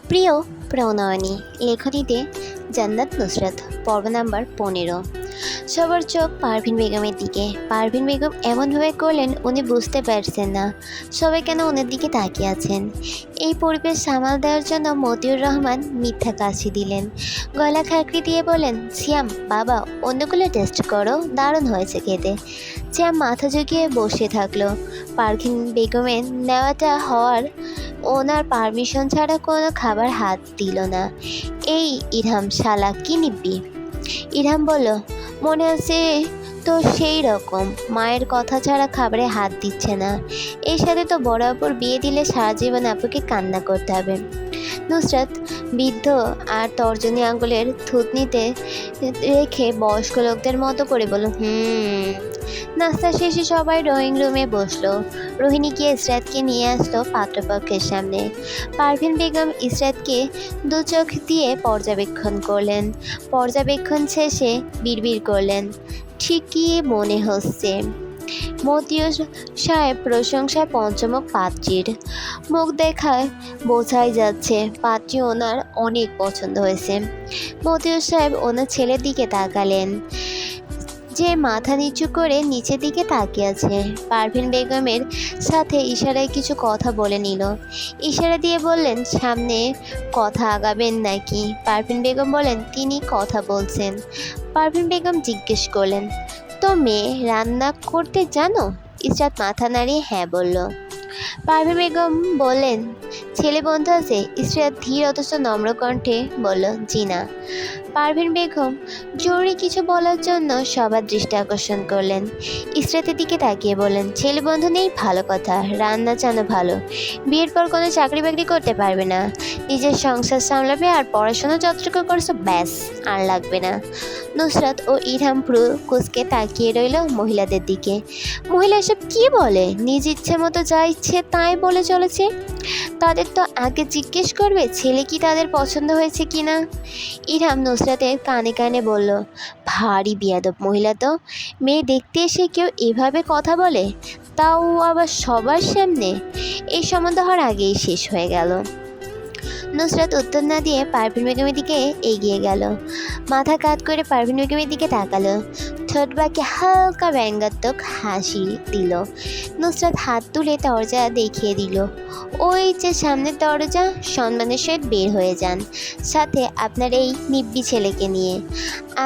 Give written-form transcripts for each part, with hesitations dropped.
প্রিয় প্রণয়নী লেখনীতে জান্নাত নুসরাত পর্ব নাম্বার 15। সবার চোখ পারভিন বেগমের দিকে। পারভিন বেগম এমনভাবে করলেন উনি বুঝতে পারছেন না সবাই কেন ওনার দিকে তাকিয়ে আছেন। এই পরিবেশ সামাল দেওয়ার জন্য মতিউর রহমান মিথ্যা কাশি দিলেন, গলা খাকড়ি দিয়ে বলেন, সিয়াম বাবা অন্যগুলো টেস্ট করো, দারুণ হয়েছে খেতে। সিয়াম মাথা ঝুঁকিয়ে বসে থাকলো। পারভিন বেগমের নেওয়াটা হওয়ার ওনার পারমিশন ছাড়া কোনো খাবার হাত দিল না। এই ইরহাম শালা কি নিবি? ইরহাম বলল, মনে আছে তো সেই রকম, মায়ের কথা ছাড়া খাবারে হাত দিচ্ছে না। এর সাথে তো বড় আপুর বিয়ে দিলে সারা জীবন আপুকে কান্না করতে হবে। নুসরাত বৃদ্ধ আর তর্জনী আঙ্গুলের থুতনিতে রেখে বয়স্ক লোকদের মতো করে বলল, নাস্তা শেষে সবাই ড্রয়িং রুমে বসলো। রোহিণী গিয়ে ইসরাতকে নিয়ে আসলো পাত্রপক্ষের সামনে। পারভিন বেগম ইসরাতকে দু চোখ দিয়ে পর্যবেক্ষণ করলেন। পর্যবেক্ষণ শেষে বিড়বিড় করলেন, ঠিকই মনে হচ্ছে। মতিউর সাহেব প্রশংসায় পঞ্চমুখ পাত্রীর। মুখ দেখায় বোঝাই যাচ্ছে পাত্রী ওনার অনেক পছন্দ হয়েছে। মতিউর সাহেব ওনার ছেলের দিকে তাকালেন, যে মাথা নিচু করে নিচের দিকে তাকিয়ে আছে। পারভিন বেগমের সাথে ইশারায় কিছু কথা বলে নিল। ইশারা দিয়ে বললেন, সামনে কথা আগাবেন নাকি? পারভিন বেগম বলেন, তিনি কথা বলছেন। পারভিন বেগম জিজ্ঞেস করলেন, তো মেয়ে রান্না করতে জানো? ইসরাত মাথা নাড়িয়ে হ্যাঁ বলল। পারভিন বেগম বললেন, ছেলে বন্ধু আছে? ইসরাত ধীর অথচ নম্র কণ্ঠে বলল, জি না। পারভিন বেগম জরুরি কিছু বলার জন্য সবার দৃষ্টি আকর্ষণ করলেন। ইসরাতের দিকে তাকিয়ে বললেন, ছেলে বন্ধু নেই ভালো কথা, রান্না জানো ভালো, বিয়ের পর কোনো চাকরি বাকরি করতে পারবে না, নিজের সংসার সামলাবে আর পড়াশোনা যতটুকু করছো ব্যাস, আর লাগবে না। নুসরাত ও ইরহাম ভ্রু কুঁচকে তাকিয়ে রইল মহিলাদের দিকে। মহিলা এসব কি বলে? নিজ ইচ্ছে মতো যা ইচ্ছে তাই বলে চলেছে। তাদের তো আগে জিজ্ঞেস করবে ছেলে কি তাদের পছন্দ হয়েছে কিনা। ইরহাম নুসরাতের কানে কানে বলল, ভারী বিয়াদব মহিলা তো, মেয়ে দেখতে এসে কেউ এভাবে কথা বলে, তাও আবার সবার সামনে। এই সম্বন্ধ হওয়ার আগেই শেষ হয়ে গেল। নুসরাত উত্তর না দিয়ে পারভিন বেগমের দিকে এগিয়ে গেল। মাথা কাত করে পারভিন বেগমের দিকে তাকালো। ঠোঁট বাঁকে হালকা ব্যঙ্গাত্মক হাসি দিল। নুসরাত হাত তুলে দরজা দেখিয়ে দিল, ওই যে সামনের দরজা, সম্মানের সহিত বের হয়ে যান, সাথে আপনার এই নিব্বি ছেলেকে নিয়ে।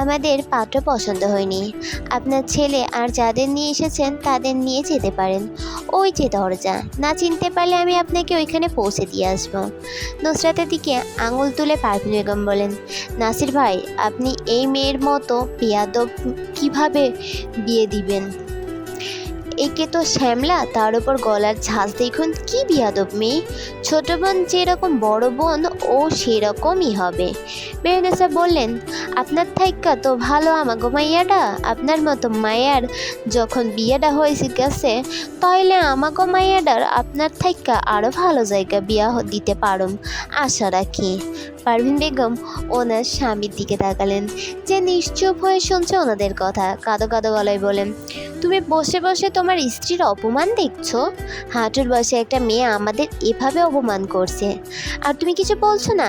আমাদের পাত্র পছন্দ হয়নি, আপনার ছেলে আর যাদের নিয়ে এসেছেন তাদের নিয়ে যেতে পারেন। ওই যে দরজা, না চিনতে পারলে আমি আপনাকে ওইখানে পৌঁছে দিয়ে আসবো। নুসরাতের দিকে আঙুল তুলে পারভিন বেগম বলেন, নাসির ভাই আপনি এই মেয়ের মতো বেয়াদব কিভাবে বিয়ে দিবেন? একে তো শ্যামলা, তার উপর গলার ঝাঁজ দেখুন, কি বিয়াদব মেয়ে। ছোট বোন যেরকম বড় বোন ও সেরকমই হবে। মেহনেসা বললেন, আপনার থাইকা তো ভালো আমাগো মাইয়াটা, আপনার মতো মায়ার যখন বিয়েটা হয়েছে গেছে, তাইলে আমাগো মাইয়াটার আপনার থাইকা আরও ভালো জায়গা বিয়া দিতে পারুম আশা রাখি। পারভিন বেগম ওনার স্বামীর দিকে তাকালেন, যে নিশ্চুপ হয়ে শুনছে ওনাদের কথা। কাঁদো কাঁদো গলায় বলেন, তুমি বসে বসে তোমার স্ত্রীর অপমান দেখছো? হাঁটুর বসে একটা মেয়ে আমাদের এভাবে অপমান করছে, আর তুমি কিছু বলছো না?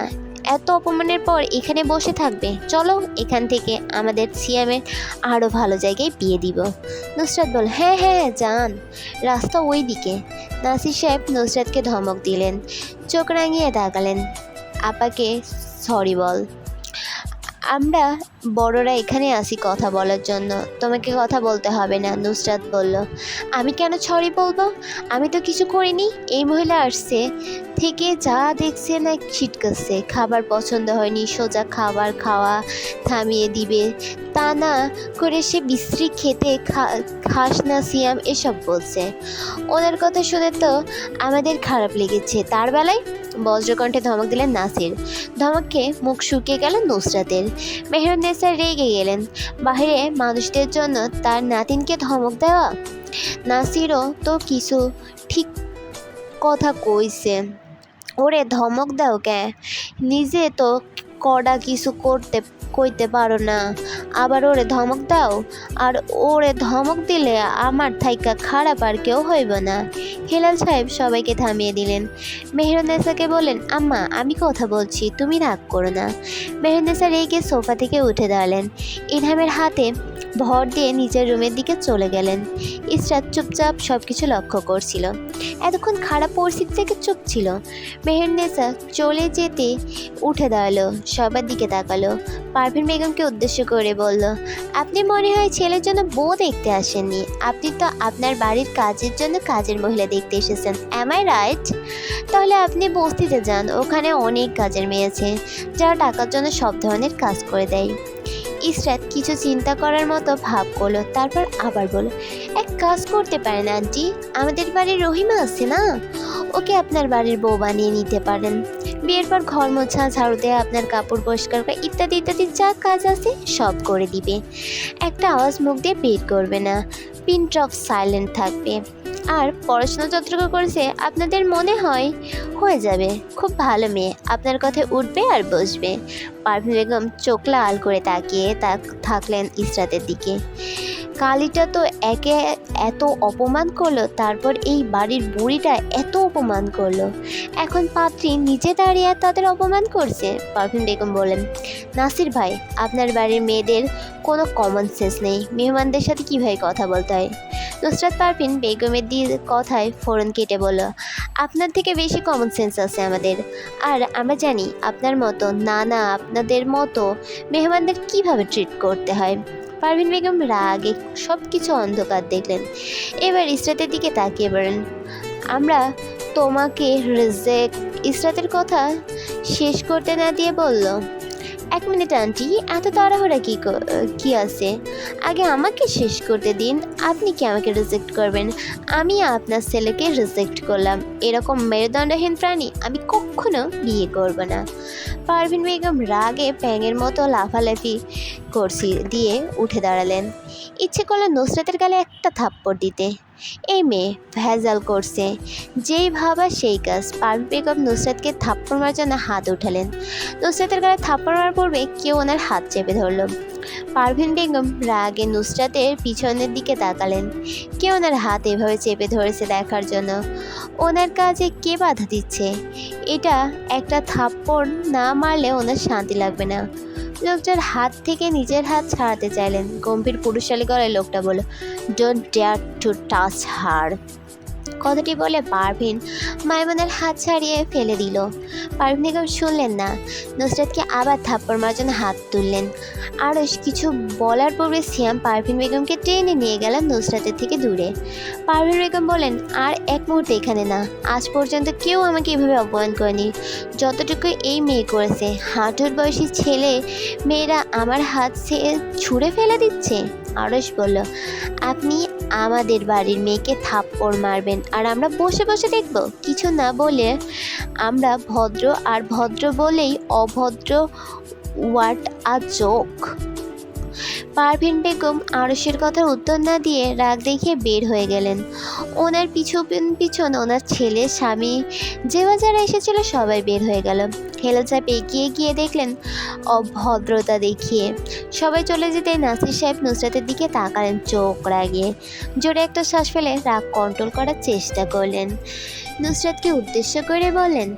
এত অপমানের পর এখানে বসে থাকবে? চলো এখান থেকে, আমাদের সিয়ামের আরও ভালো জায়গায় বিয়ে দিব। নুসরাত বল, হ্যাঁ হ্যাঁ যান, রাস্তা ওই দিকে। নাসির সাহেব নুসরাতকে ধমক দিলেন। চোখ রাঙিয়ে তাকালেন, আপাকে সরি বল, আমরা বড়রা এখানে আসি কথা বলার জন্য, তোমাকে কথা বলতে হবে না। নুসরাত বলল, আমি কেন সরি বলবো? আমি তো কিছু করিনি। এই মহিলা আসছে থেকে যা দেখছে না ছিটকাচ্ছে, খাবার পছন্দ হয়নি, সোজা খাবার খাওয়া থামিয়ে দিবে, তা না করে সে বিশ্রী খেতে খাস না সিয়াম এসব বলছে। ওনার কথা শুনে তো আমাদের খারাপ লেগেছে। তার বেলায় বজ্রকণ্ঠে ধমক দিলেন নাসির। ধমকে মুখ শুকিয়ে গেল নুসরাতের। মেহেরুন্নেসা রেগে গেলেন, বাহিরে মানুষদের জন্য তার নাতিনকে ধমক দেওয়া। নাসিরও তো কিছু ঠিক কথা কইছে, ওরে ধমক দাও কে, নিজে তো কড়া কিছু কইতে পারো না, আবার ওরে ধমক দাও। আর ওরে ধমক দিলে আমার থাইকা খারাপ আর কেউ হইব না। হেলাল সাহেব সবাইকে থামিয়ে দিলেন। মেহেরুন্নেসাকে বললেন, আম্মা আমি কথা বলছি, তুমি রাগ করো না। মেহেরুন্নেসা রেগে সোফা থেকে উঠে দাঁড়ালেন। ইলহামের হাতে ভর দিয়ে নিজের রুমের দিকে চলে গেলেন। ইসরাত চুপচাপ সব কিছু লক্ষ্য করছিল। এতক্ষণ খারাপ পরিস্থিতি থেকে চুপ ছিল। মেহেরুন্নেসা চলে যেতে উঠে দাঁড়ালো, সবার দিকে তাকালো। পারভিন বেগমকে উদ্দেশ্য করে বলল, আপনি মনে হয় ছেলের জন্য বউ দেখতে আসেননি, আপনি তো আপনার বাড়ির কাজের জন্য কাজের মহিলা দেখতে এসেছেন। Am I right? তাহলে আপনি বস্তিতে যান, ওখানে অনেক কাজের মেয়ে আছে যারা টাকার জন্য সব ধরনের কাজ করে দেয়। ইসরাত কিছু চিন্তা করার মতো ভাব করলো, তারপর আবার বলল, এক কাজ করতে পারেন আন্টি, আমাদের বাড়ির রহিমা আছে না, ওকে আপনার বাড়ির বউ বানিয়ে নিতে পারেন। বিয়ের পর ঘর মোছা, ঝাড়ু দেওয়া, আপনার কাপড় পরিষ্কার করা ইত্যাদি ইত্যাদি যা কাজ আছে সব করে দিবে। একটা আওয়াজ মুখ দিয়ে বের করবে না, পিন ড্রপ সাইলেন্ট থাকবে। আর পড়াশোনা যতটুকু করেছে আপনাদের মনে হয় হয়ে যাবে। খুব ভালো মেয়ে, আপনার কথায় উঠবে আর বসবে। পারভিন বেগম চোখ লাল করে তাকিয়ে থাকলেন ইসরাতের দিকে। কালীটা তো একে এত অপমান করলো, তারপর এই বাড়ির বুড়িটা এত অপমান করলো, এখন পাত্রী নিচে দাঁড়িয়ে তাদের অপমান করছে। পারভিন বেগম বলেন, নাসির ভাই, আপনার বাড়ির মেয়েদের কোনো কমন সেন্স নেই, মেহমানদের সাথে কীভাবে কথা বলতে হয়। নুসরাত পারভিন বেগমের কথায় ফোড়ন কেটে বলল, আপনার থেকে বেশি কমন সেন্স আছে আমাদের, আর আমরা জানি আপনার মতো আপনাদের মতো মেহমানদের কিভাবে ট্রিট করতে হয়। পারভিন বেগম রাগে সব কিছু অন্ধকার দেখলেন। এবার ইসরাতের দিকে তাকিয়ে বলেন, আমরা তোমাকে ইসরাতের কথা শেষ করতে না দিয়ে বলল, এক মিনিট আন্টি, এত তাড়াহুড়া কি আছে, আগে আমাকে শেষ করতে দিন। আপনি কি আমাকে রিজেক্ট করবেন? আমি আপনার ছেলেকে রিজেক্ট করলাম, এরকম মেরুদণ্ডহীন প্রাণী আমি কখনো বিয়ে করব না। পারভিন বেগম রাগে প্যাঙের মতো লাফালাফি দিয়ে উঠে দাঁড়ালেন। ইচ্ছে করলো নুসরাতের গালে একটা থাপ্পড় দিতে। এই মেয়ে ভেজাল করছে, যেই ভাবা সেই কাজ। পারভিন বেগম নুসরাতকে থাপ্পড় মারার জন্য হাত উঠালেন। নুসরাতের গালে থাপ্পড় মারার পূর্বে কেউ ওনার হাত চেপে ধরল। পারভিন বেগম রাগে নুসরাতের পিছনের দিকে তাকালেন। কেউ ওনার হাত এভাবে চেপে ধরেছে দেখার জন্য। ওনার কাজে কে বাধা দিচ্ছে? এটা একটা থাপ্পড় না মারলে ওনার শান্তি লাগবে না। লোকটার হাত থেকে নিজের হাত ছাড়াতে চাইলেন। গম্ভীর পুরুষালী গলায় লোকটা বলল, ডোন্ট ডেয়ার টু টাচ হার। কথাটি বলে পারভিন মাইমুনের হাত ছাড়িয়ে ফেলে দিল। পারভিন বেগম শুনলেন না। নুসরাতকে আবার থাপ্পড় মারার জন্য হাত তুললেন। আরও কিছু বলার পূর্বে সিয়াম পারভিন বেগমকে টেনে নিয়ে গেলেন নুসরাতের থেকে দূরে। পারভিন বেগম বলেন, আর এক মুহূর্তে এখানে না। আজ পর্যন্ত কেউ আমাকে এভাবে অপমান করেনি যতটুকু এই মেয়ে করেছে। হাঁটুর বয়সী ছেলে মেয়েরা আমার হাত ছুঁড়ে ফেলে দিচ্ছে। আরশ বলল, আপনি আমাদের বাড়ির মেয়েকে থাপ্পড় মারবেন আর আমরা বসে বসে দেখব? কিছু না বলে আমরা ভদ্র, আর ভদ্র বলেই অভদ্র। What a joke. Parveen Begum আরশের কথার উত্তর না দিয়ে রাগ দেখিয়ে বের হয়ে গেলেন। ওনার পিছন ওনার ছেলে, স্বামী, যারা এসেছিল সবাই বের হয়ে গেল। হেলাল সাহেব এগিয়ে গিয়ে দেখলেন অভদ্রতা দেখিয়ে সবাই চলে যেতে নাসির সাহেব নুসরাতের দিকে তাকালেন চোখ রাগিয়ে। জোরে একটা শ্বাস ফেলে রাগ কন্ট্রোল করার চেষ্টা করলেন। নুসরাতকে উদ্দেশ্য করে বললেন,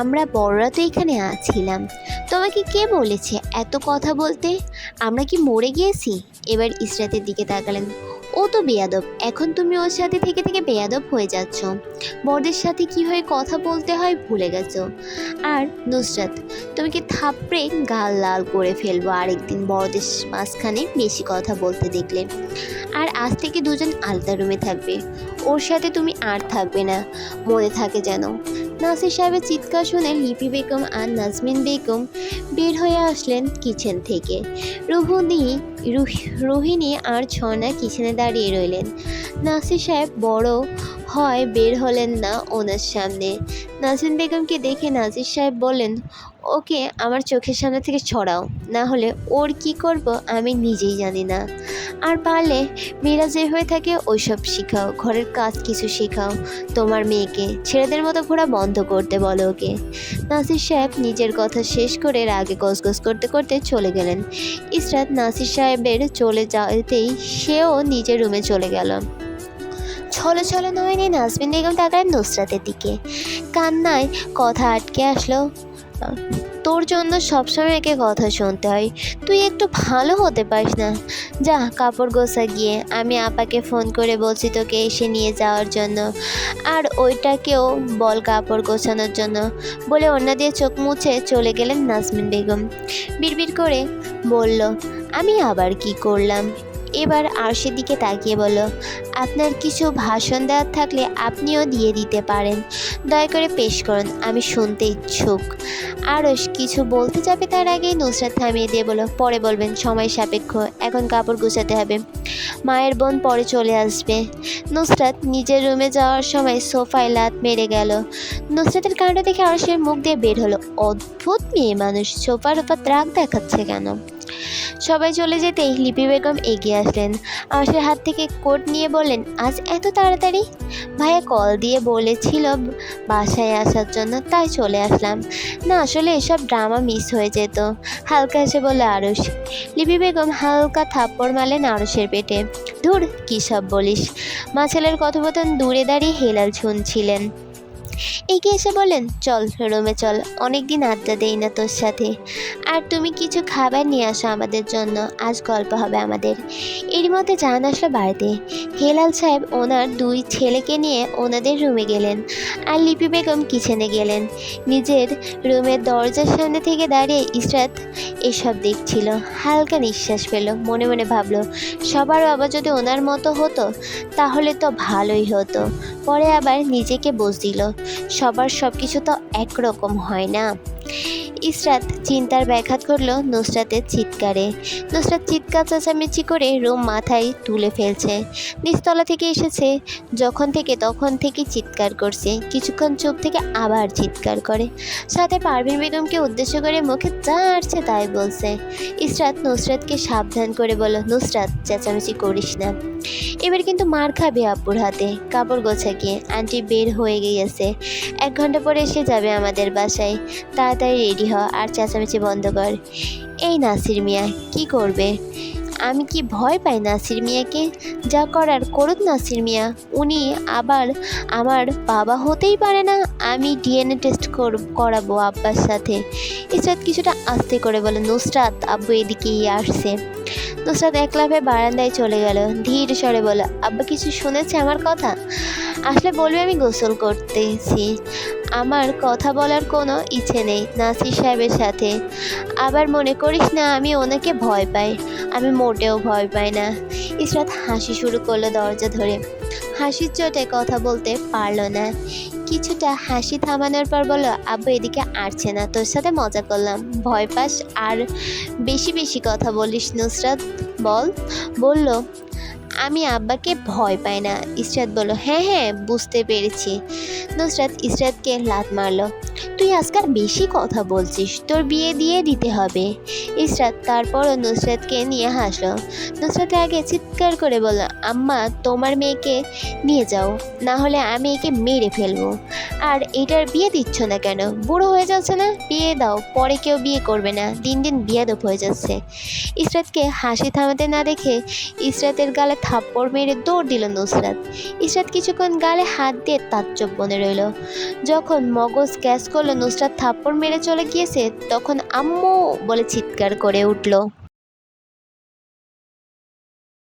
আমরা বড়রা তো এখানে আছিলাম, তোমাকে কে বলেছে এত কথা বলতে? আমরা কি মরে গিয়েছি? এবার ইসরাতের দিকে তাকালেন। ও তো বেয়াদব, এখন তুমি ওর সাথে থেকে থেকে বেয়াদব হয়ে যাচ্ছ। বড়দের সাথে কীভাবে কথা বলতে হয় ভুলে গেছো। আর নুসরাত, তুমি কি থাপড়ে গাল লাল করে ফেলবো আরেকদিন বড়দের মাঝখানে বেশি কথা বলতে দেখলে। আর আজ থেকে দুজন আলাদা রুমে থাকবে, ওর সাথে তুমি আর থাকবে না, মনে থাকে যেন। নাসির সাহেবের চিৎকার শুনে লিপি বেগম আর নাজমিন বেগম বের হয়ে আসলেন কিচেন থেকে। রোহিণী আর ঝর্ণা কিচেনে দাঁড়িয়ে রইলেন। নাসির সাহেব বড় হয় বের হলেন না ওনার সামনে। নাজনীন বেগমকে দেখে নাজির সাহেব বললেন, ওকে আমার চোখের সামনে থেকে ছড়াও, না হলে ওর কি করব আমি নিজেই জানি না। আর পারলে মেয়েরা যে হয়ে থাকে ওইসব শেখাও, ঘরের কাজ কিছু শেখাও তোমার মেয়েকে, ছেলেদের মতো ঘোরা বন্ধ করতে বলো ওকে। নাসির সাহেব নিজের কথা শেষ করে রাগে গজগজ করতে করতে চলে গেলেন। ইসরাত নাসির সাহেবের চলে যেতেই সেও নিজের রুমে চলে গেল। ছলো ছলো নয়নে নাজনীন বেগম তাকালেন নুসরাতের দিকে, কান্নায় কথা আটকে আসলো। তোর জন্য সবসময় একে কথা শুনতে হয়, তুই একটু ভালো হতে পারিস না? যা কাপড় গোছা গিয়ে, আমি আপাকে ফোন করে বলছি তোকে এসে নিয়ে যাওয়ার জন্য, আর ওইটাকেও বল কাপড় গোছানোর জন্য। বলে ওড়না দিয়ে চোখ মুছে চলে গেলেন নাজনীন বেগম। বিড়বিড় করে বলল, আমি আবার কি করলাম? এবার আরশের দিকে তাকিয়ে বলল, আপনার কিছু ভাষণ দেওয়ার থাকলে আপনিও দিয়ে দিতে পারেন, দয়া করে পেশ করুন, আমি শুনতে ইচ্ছুক। আরশ কিছু বলতে যাবে তার আগেই নুসরাত থামিয়ে দিয়ে বলল, পরে বলবেন, সময় সাপেক্ষ, এখন কাপড় গুছাতে হবে, মায়ের বোন পরে চলে আসবে। নুসরাত নিজের রুমে যাওয়ার সময় সোফায় লাত মেরে গেল। নুসরাতের কাণ্ড দেখে আরশের মুখ দিয়ে বের হলো, অদ্ভুত মেয়ে মানুষ, সোফার উপর রাগ দেখাচ্ছে কেন? সবাই চলে যেতেই লিপি বেগম এগিয়ে আসলেন। আরশের হাত থেকে কোট নিয়ে বললেন, আজ এত তাড়াতাড়ি? ভাইয়া কল দিয়ে বলেছিল বাসায় আসার জন্য, তাই চলে আসলাম। না আসলে এসব ড্রামা মিস হয়ে যেত, হালকা এসে বলল আরশ। লিপি বেগম হালকা থাপ্পড় মারলেন আরশের পেটে। ধুর, কী সব বলিস? মা ছেলের কথোপকথন দূরে দাঁড়িয়ে হেলাল শুনছিলেন। এগিয়ে এসে বললেন, চল রুমে চল, অনেকদিন আড্ডা দেই না তোর সাথে। আর তুমি কিছু খাবার নিয়ে আসো আমাদের জন্য, আজ গল্প হবে আমাদের। এর মধ্যে জাহান আসলো বাড়িতে। হেলাল সাহেব ওনার দুই ছেলেকে নিয়ে ওনাদের রুমে গেলেন, আর লিপি বেগম কিচেনে গেলেন। নিজের রুমের দরজার সামনে থেকে দাঁড়িয়ে ইসরাত এসব দেখছিল। হালকা নিঃশ্বাস পেল, মনে মনে ভাবলো, সবার বাবা যদি ওনার মতো হতো তাহলে তো ভালোই হতো। পরে আবার নিজেকে বোঝ দিল, সবার সব কিছু তো একরকম হয় না। ইসরাত চিন্তার ব্যাঘাত ঘটল নুসরাতের চিৎকারে। নুসরাত চিৎকার চেঁচামেচি করে রুম মাথায় তুলে ফেলছে। নিচতলা থেকে এসেছে যখন থেকে তখন থেকে চিৎকার করছে, কিছুক্ষণ চুপ থেকে আবার চিৎকার করে, সাথে পারভিন বেগমকে উদ্দেশ্য করে মুখে যা আসছে তাই বলছে। ইসরাত নুসরাতকে সাবধান করে বলল, নুসরাত চেঁচামেচি করিস না, এবার কিন্তু মার খাবে আপুর হাতে। কাপড় গোছা গিয়ে, আন্টি বের হয়ে গিয়েছে, 1 ঘন্টা পরে এসে যাবে আমাদের বাসায়, তাড়াতাড়ি রেডি হ আর চেঁচামেচি বন্ধ কর। এই নাসির মিয়া কি করবে? আমি কি ভয় পাই নাসির মিয়াকে? যা করার করুক নাসির মিয়া, উনি আবার আমার বাবা হতেই পারে না। আমি ডিএনএ টেস্ট করাবো আব্বার সাথে। ইসরাত কিছুটা আস্তে করে বলে, নুসরাত আব্বু এদিকেই আসছে। নুসরাত এক লাফে বারান্দায় চলে গেল, ধীর স্বরে বলল, আব্বা কিছু শুনেছে আমার কথা? আসলে বলবে আমি গোসল করতেছি, আমার কথা বলার কোনো ইচ্ছে নেই নাসির সাহেবের সাথে। আবার মনে করিস না আমি ওনাকে ভয় পাই, আমি মোটেও ভয় পাই না। ইসরাত হাসি শুরু করলো দরজা ধরে, হাসির চোটে কথা বলতে পারলো না। কিছুটা হাসি থামানোর পর বলল, আব্বু এদিকে আসছে না, তোর সাথে মজা করলাম, ভয় পাস আর বেশি বেশি কথা বলিস নুসরাত, বল। বলল, আমি আব্বাকে ভয় পাই না। ইসরাত বলল, হ্যাঁ হ্যাঁ বুঝতে পেরেছি। নুসরাত ইসরাতকে লাত মারল, তুই আজকাল বেশি কথা বলছিস, তোর বিয়ে দিয়ে দিতে হবে। ইসরাত তারপরও নুসরাতকে নিয়ে হাসলো। নুসরাত আগে চিৎকার করে বলল, আম্মা তোমার মেয়েকে নিয়ে যাও, না হলে আমি একে মেরে ফেলবো। আর এটার বিয়ে দিচ্ছ না কেন? বুড়ো হয়ে যাচ্ছে না? বিয়ে দাও, পরে কেউ বিয়ে করবে না, দিন দিন বিয়াদব হয়ে যাচ্ছে। ইসরাতকে হাসি থামাতে না দেখে ইসরাতের গালে থাপ্পড় মেরে দৌড় দিল নুসরাত। ইসরাত কিছুক্ষণ গালে হাত দিয়ে তাজ্জব বনে রইল। যখন মগজ ক্যাচ করলো নুসরাত থাপ্পড় মেরে চলে গিয়েছে, তখন আম্মু বলে চিৎকার করে উঠল।